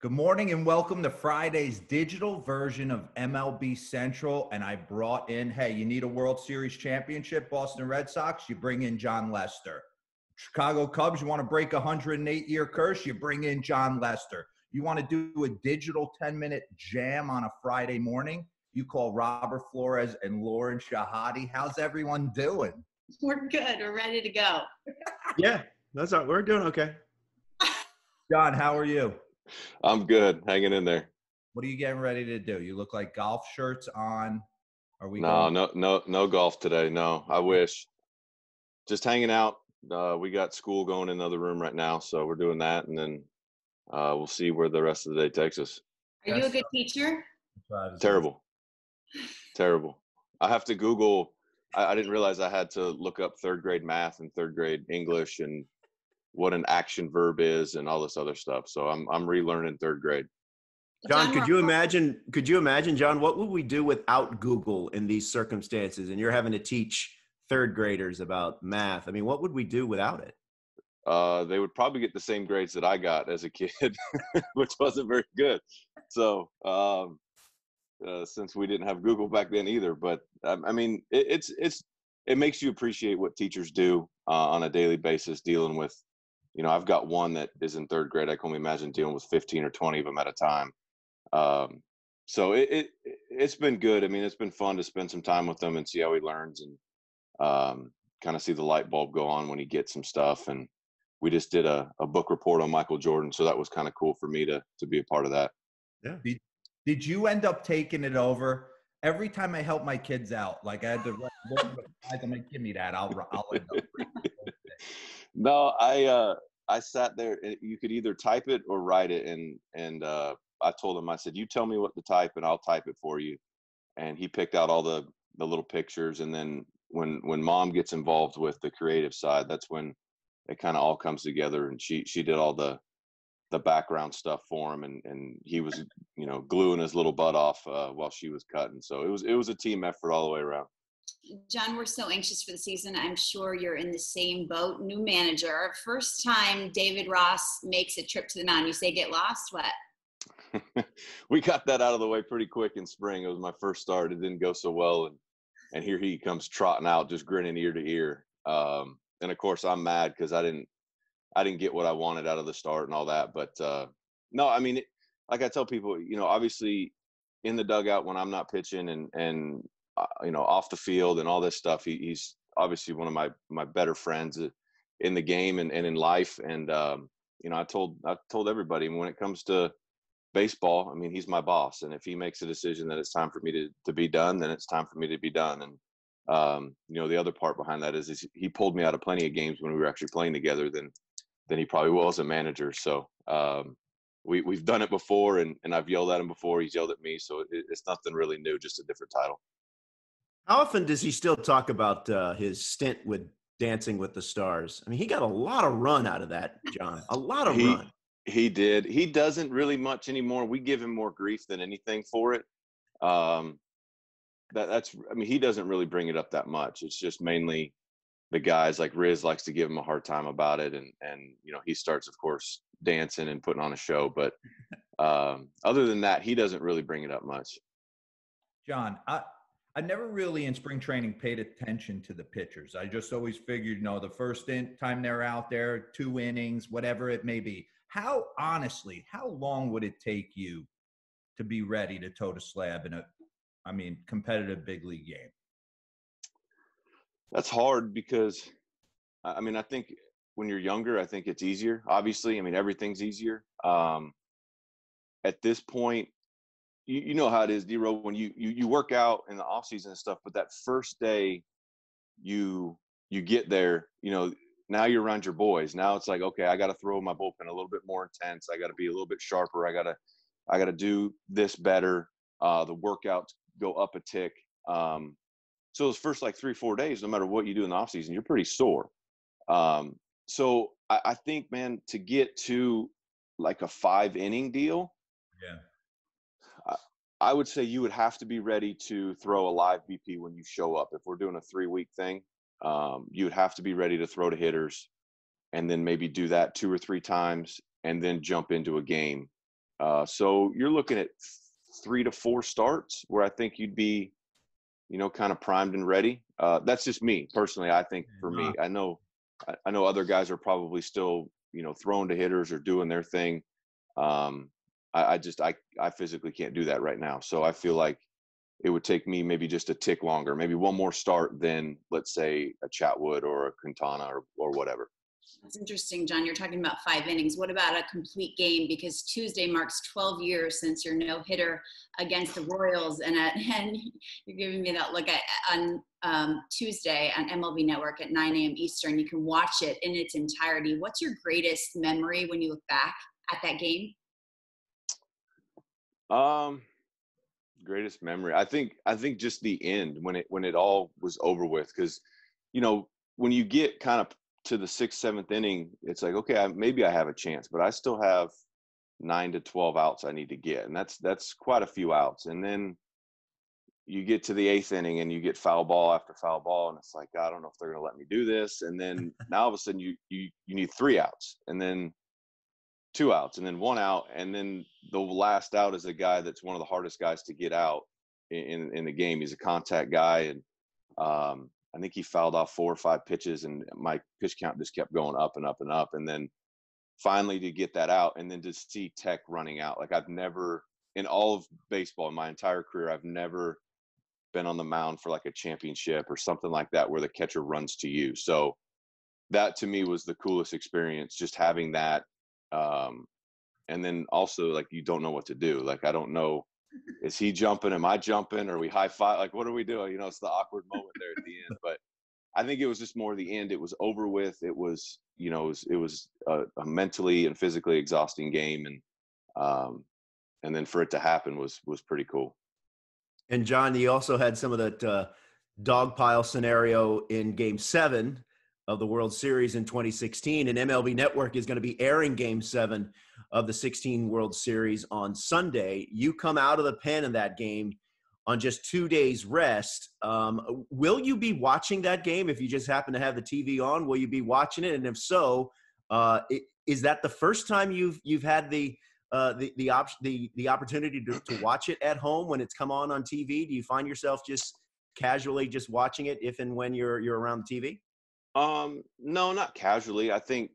Good morning and welcome to Friday's digital version of MLB Central. And I brought in, hey, you need a World Series championship, Boston Red Sox, you bring in Jon Lester. Chicago Cubs, you want to break a 108-year curse, you bring in Jon Lester. You want to do a digital 10-minute jam on a Friday morning, you call Robert Flores and Lauren Shahadi. How's everyone doing? We're good. We're ready to go. Yeah, that's all. We're doing okay. John, how are you? I'm good, hanging in there. What are you getting ready to do? You look like golf shirts on. Are we No golf today. No, I wish. Just hanging out. We got school going in another room right now, so we're doing that, and then we'll see where the rest of the day takes us. Are you a good teacher? Terrible. I have to Google. I didn't realize I had to look up third grade math and third grade English and what an action verb is and all this other stuff. So I'm relearning third grade. John, could you imagine, John, what would we do without Google in these circumstances? And you're having to teach third graders about math. I mean, what would we do without it? They would probably get the same grades that I got as a kid, which wasn't very good. So since we didn't have Google back then either, but I mean, it makes you appreciate what teachers do on a daily basis, dealing with, I've got one that is in third grade. I can only imagine dealing with 15 or 20 of them at a time. So it's been good. I mean, it's been fun to spend some time with him and see how he learns and kind of see the light bulb go on when he gets some stuff. And we just did a book report on Michael Jordan. So that was kind of cool for me to be a part of that. Yeah. Did you end up taking it over? Every time I help my kids out, like I had to I'm like, give me that. I'll end up. No, I sat there. You could either type it or write it, and I told him, I said, you tell me what to type, and I'll type it for you. And he picked out all the little pictures, and then when Mom gets involved with the creative side, that's when it kind of all comes together. And she did all the background stuff for him, and he was gluing his little butt off while she was cutting. So it was a team effort all the way around. John, we're so anxious for the season. I'm sure you're in the same boat. New manager. First time David Ross makes a trip to the mound. You say get lost? What? We got that out of the way pretty quick in spring. It was my first start. It didn't go so well. And here he comes trotting out, just grinning ear to ear. And of course I'm mad because I didn't get what I wanted out of the start and all that. But no, I mean, like I tell people, obviously in the dugout when I'm not pitching and off the field and all this stuff, he's obviously one of my better friends in the game and in life. And, I told everybody when it comes to baseball, I mean, he's my boss. And if he makes a decision that it's time for me to be done, then it's time for me to be done. And, the other part behind that is he pulled me out of plenty of games when we were actually playing together than he probably was a manager. So we've done it before, and I've yelled at him before. He's yelled at me. So it's nothing really new, just a different title. How often does he still talk about his stint with Dancing with the Stars? I mean, he got a lot of run out of that, John. A lot of run. He did. He doesn't really much anymore. We give him more grief than anything for it. He doesn't really bring it up that much. It's just mainly the guys like Riz likes to give him a hard time about it. And he starts, of course, dancing and putting on a show. But other than that, he doesn't really bring it up much. John, I never really in spring training paid attention to the pitchers. I just always figured, the first time they're out there, 2 innings, whatever it may be. How long would it take you to be ready to toe the slab in a competitive big league game? That's hard because, I think when you're younger, I think it's easier. Obviously, everything's easier. At this point, you know how it is, D-Row, when you work out in the off season and stuff, but that first day you get there, now you're around your boys. Now it's like, okay, I got to throw my bullpen a little bit more intense. I got to be a little bit sharper. I got to do this better. The workouts go up a tick. So those first 3-4 days, no matter what you do in the off season, you're pretty sore. So I think, man, to get to a 5-inning deal. Yeah. I would say you would have to be ready to throw a live BP when you show up. If we're doing a 3-week thing, you would have to be ready to throw to hitters and then maybe do that 2 or 3 times and then jump into a game. So you're looking at 3 to 4 starts where I think you'd be, kind of primed and ready. That's just me personally. I think for me, I know other guys are probably still, throwing to hitters or doing their thing. I physically can't do that right now. So I feel like it would take me maybe just a tick longer, maybe one more start than, let's say, a Chatwood or a Quintana or whatever. That's interesting, Jon. You're talking about 5 innings. What about a complete game? Because Tuesday marks 12 years since your no-hitter against the Royals, and you're giving me that look on Tuesday on MLB Network at 9 a.m. Eastern. You can watch it in its entirety. What's your greatest memory when you look back at that game? Greatest memory. I think just the end when it all was over with, because when you get kind of to the 6th, 7th inning, it's like, okay, maybe I have a chance, but I still have 9 to 12 outs I need to get, and that's quite a few outs. And then you get to the 8th inning and you get foul ball after foul ball, and it's like, I don't know if they're going to let me do this. And then now all of a sudden you need 3 outs, and then 2 outs, and then 1 out, and then the last out is a guy that's one of the hardest guys to get out in the game. He's a contact guy, and I think he fouled off 4 or 5 pitches, and my pitch count just kept going up and up and up. And then finally to get that out, and then to see Tech running out. Like, I've never, in all of baseball, in my entire career, I've never been on the mound for like a championship or something like that where the catcher runs to you. So that to me was the coolest experience, just having that. And then also, like, you don't know what to do. Like, I don't know, is he jumping? Am I jumping? Are we high five? Like, what are we doing? It's the awkward moment there at the end. But I think it was just more the end. It was over with. It was, it was a mentally and physically exhausting game. And then for it to happen was pretty cool. And Jon, you also had some of that dog pile scenario in Game 7 of the World Series in 2016, and MLB Network is going to be airing Game 7 of the 16 World Series on Sunday. You come out of the pen in that game on just 2 days rest. Will you be watching that game if you just happen to have the TV on? Will you be watching it? And if so, is that the first time you've had the opportunity to watch it at home when it's come on TV? Do you find yourself just casually just watching it if and when you're around the TV? No, not casually. I think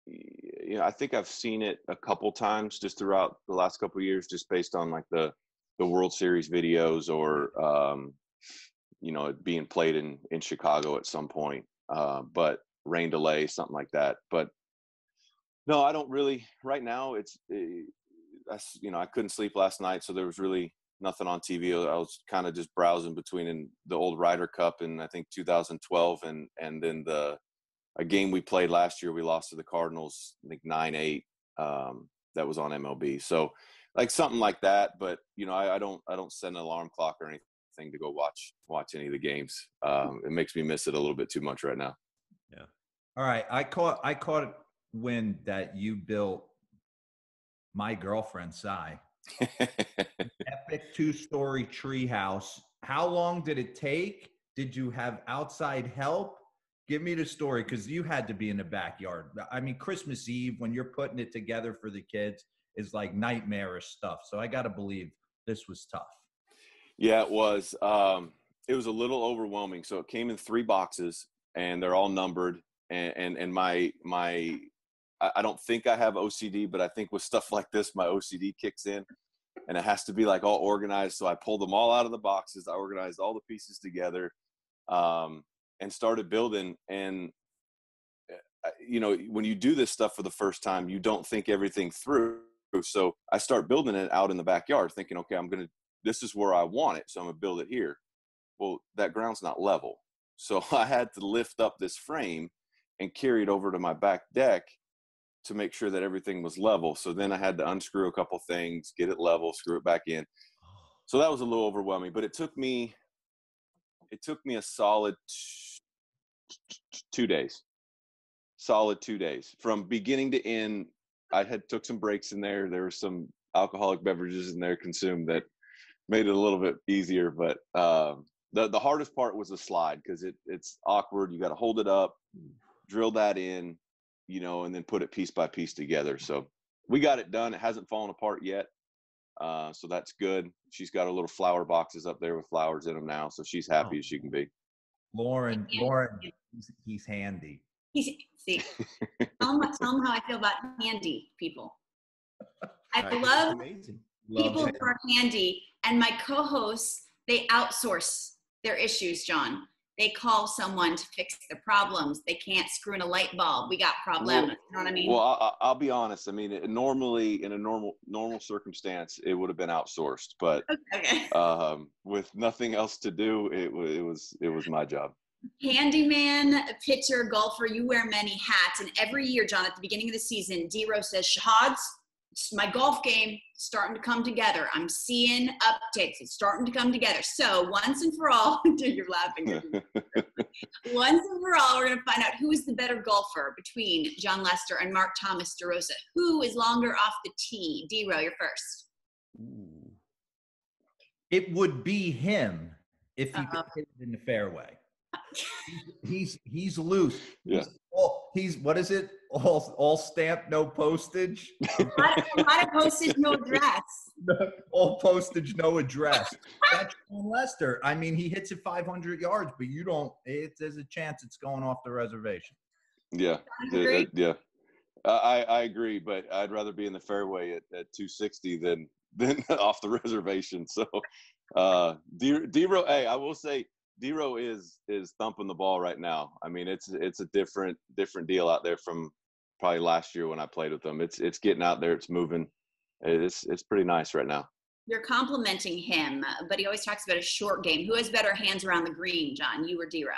I've seen it a couple times just throughout the last couple of years, just based on like the World Series videos or, it being played in Chicago at some point, but rain delay, something like that. But no, I don't really right now. I couldn't sleep last night, so there was really nothing on TV. I was kind of just browsing between the old Ryder Cup in, I think, 2012 and then a game we played last year. We lost to the Cardinals, I think 9-8. That was on MLB. So like something like that. But I don't set an alarm clock or anything to go watch any of the games. It makes me miss it a little bit too much right now. Yeah. All right. I caught wind that you built my girlfriend, Cy. Epic 2-story treehouse. How long did it take? Did you have outside help? Give me the story, because you had to be in the backyard. I mean, Christmas Eve, when you're putting it together for the kids, is like nightmarish stuff. So I got to believe this was tough. Yeah, it was. It was a little overwhelming. So it came in 3 boxes, and they're all numbered. And my I don't think I have OCD, but I think with stuff like this, my OCD kicks in, and it has to be like all organized. So I pulled them all out of the boxes. I organized all the pieces together, and started building. And, when you do this stuff for the first time, you don't think everything through. So I start building it out in the backyard thinking, okay, this is where I want it. So I'm going to build it here. Well, that ground's not level. So I had to lift up this frame and carry it over to my back deck to make sure that everything was level. So then I had to unscrew a couple things, get it level, screw it back in. So that was a little overwhelming, but it took me a solid 2 days. Solid 2 days. From beginning to end, I took some breaks in there. There were some alcoholic beverages in there consumed that made it a little bit easier. But the hardest part was the slide, because it's awkward. You got to hold it up, drill that in, and then put it piece by piece together. So, we got it done. It hasn't fallen apart yet. So that's good. She's got her little flower boxes up there with flowers in them now. So she's happy as she can be. Lauren, he's handy. See, tell him how I feel about handy people. I It's love amazing. people who are handy, and my co-hosts, they outsource their issues, Jon. They call someone to fix their problems. They can't screw in a light bulb. We got problems. You know what I mean? Well, I'll be honest. I mean, normally in a normal circumstance, it would have been outsourced, but okay. With nothing else to do, it was my job. Handyman, pitcher, golfer, you wear many hats. And every year, Jon, at the beginning of the season, D-Rose says, Shahad's, my golf game starting to come together. I'm seeing upticks. It's starting to come together. So once and for all, you're laughing. Once and for all, we're going to find out who is the better golfer between Jon Lester and Mark Thomas DeRosa. Who is longer off the tee? D-Ro, you're first. It would be him if he could hit it in the fairway. He's loose. He's what is it? All stamp, no postage. A lot of postage, no address. All postage, no address. That's Jon Lester. I mean, he hits it 500 yards, but you don't. There's a chance it's going off the reservation. Yeah, yeah. I agree, but I'd rather be in the fairway at 260 than off the reservation. So, D-Ro, hey, I will say, D-Ro is thumping the ball right now. I mean, it's a different deal out there from probably last year when I played with them. It's getting out there. It's moving. It's pretty nice right now. You're complimenting him, but he always talks about a short game. Who has better hands around the green, Jon? You or D-Ro?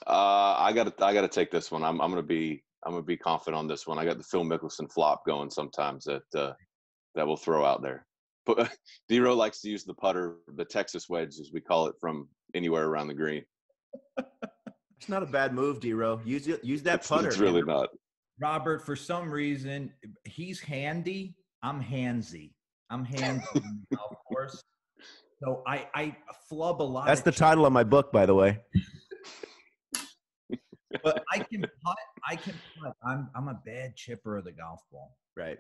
I gotta take this one. I'm gonna be confident on this one. I got the Phil Mickelson flop going sometimes that we'll throw out there. But D-Ro likes to use the putter, the Texas wedge, as we call it, from anywhere around the green. It's not a bad move, D-Ro. Use that putter. It's really not. Robert, for some reason, he's handy. I'm handsy. I'm handsy in the golf course. So I flub a lot. That's the title of my book, by the way. But I can putt. I'm a bad chipper of the golf ball. Right.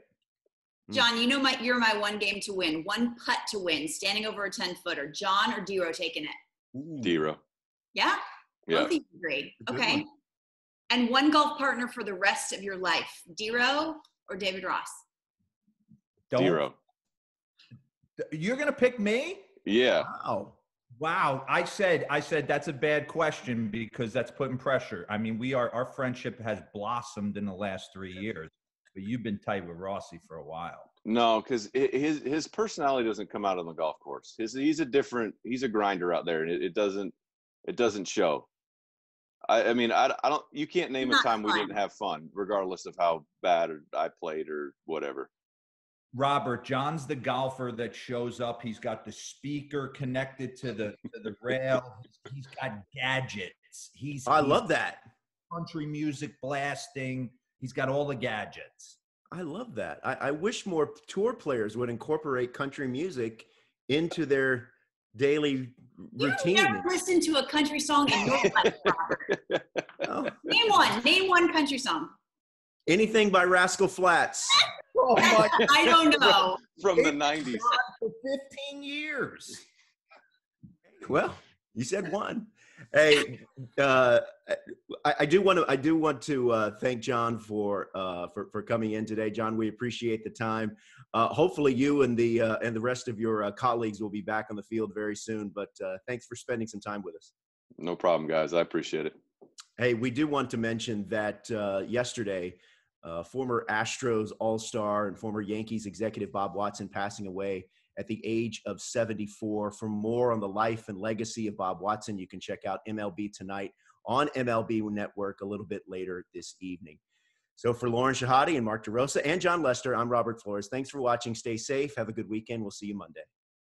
Jon, you're my one game to win, one putt to win, standing over a 10-footer. Jon or D-Ro taking it? D-Ro. Yeah? Yeah. Both of you agree. Okay. And one golf partner for the rest of your life, D-Ro or David Ross? D-Ro. You're gonna pick me? Yeah. Wow. I said that's a bad question because that's putting pressure. I mean, our friendship has blossomed in the last 3 years. But you've been tight with Rossi for a while. No, because his personality doesn't come out on the golf course. He's a grinder out there, and it doesn't show. I mean, I don't. You can't name a time we didn't have fun, regardless of how bad I played or whatever. Robert, Jon's the golfer that shows up. He's got the speaker connected to the rail. He's got gadgets. I love that. Country music blasting. He's got all the gadgets. I love that. I wish more tour players would incorporate country music into their daily routine. You've never listened to a country song in your life, Robert. Oh. Name one country song. Anything by Rascal Flatts. Oh my God. I don't know. From the 90s. For 15 years. Well, you said one. Hey, I do want to thank Jon for coming in today. Jon, we appreciate the time. Hopefully, you and the rest of your colleagues will be back on the field very soon. But thanks for spending some time with us. No problem, guys. I appreciate it. Hey, we do want to mention that yesterday, former Astros All-Star and former Yankees executive Bob Watson passing away at the age of 74. For more on the life and legacy of Bob Watson, you can check out MLB Tonight on MLB Network a little bit later this evening. So for Lauren Shahade and Mark DeRosa and Jon Lester, I'm Robert Flores. Thanks for watching. Stay safe. Have a good weekend. We'll see you Monday.